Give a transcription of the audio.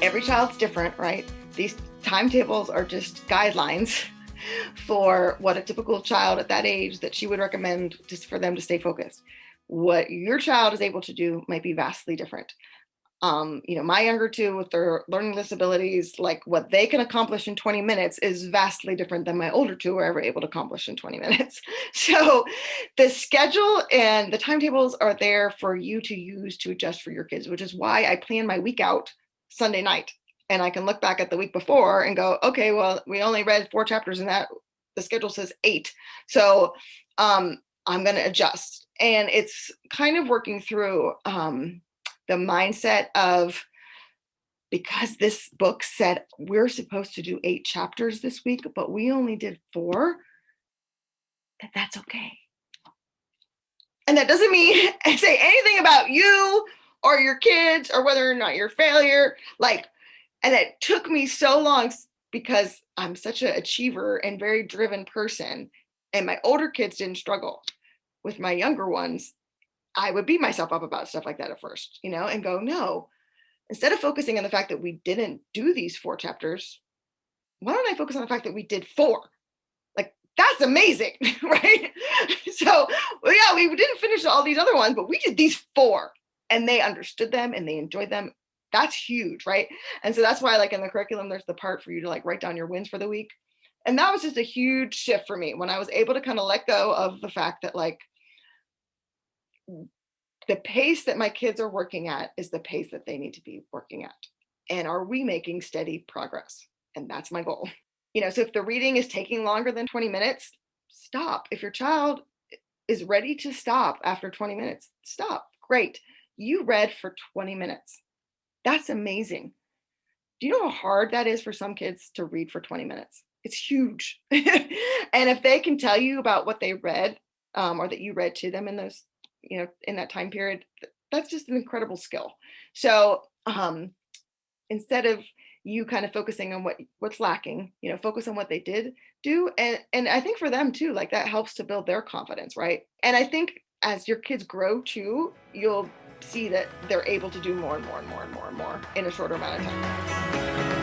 every child's different, right? These timetables are just guidelines for what a typical child at that age that she would recommend just for them to stay focused. What your child is able to do might be vastly different. My younger two with their learning disabilities, like what they can accomplish in 20 minutes is vastly different than my older two are ever able to accomplish in 20 minutes. So the schedule and the timetables are there for you to use to adjust for your kids, which is why I plan my week out Sunday night. And I can look back at the week before and go, okay, well, we only read 4 chapters in that. The schedule says 8. So I'm going to adjust. And it's kind of working through the mindset of, because this book said we're supposed to do 8 chapters this week, but we only did 4, that's okay. And that doesn't mean say anything about you or your kids or whether or not you're a failure. And it took me so long because I'm such an achiever and very driven person. And my older kids didn't struggle. With my younger ones, I would beat myself up about stuff like that at first, and go, no, instead of focusing on the fact that we didn't do these 4 chapters, why don't I focus on the fact that we did 4? That's amazing, right? So, yeah, we didn't finish all these other ones, but we did these 4 and they understood them and they enjoyed them. That's huge, right? And so that's why, in the curriculum, there's the part for you to write down your wins for the week. And that was just a huge shift for me when I was able to kind of let go of the fact that the pace that my kids are working at is the pace that they need to be working at. And are we making steady progress? And that's my goal. So if the reading is taking longer than 20 minutes, stop. If your child is ready to stop after 20 minutes, stop. Great. You read for 20 minutes. That's amazing. Do you know how hard that is for some kids to read for 20 minutes? It's huge. And if they can tell you about what they read, or that you read to them in those, in that time period, that's just an incredible skill. So instead of you kind of focusing on what's lacking, focus on what they did do. And I think for them too, that helps to build their confidence, right? And I think as your kids grow too, you'll see that they're able to do more and more and more and more and more in a shorter amount of time.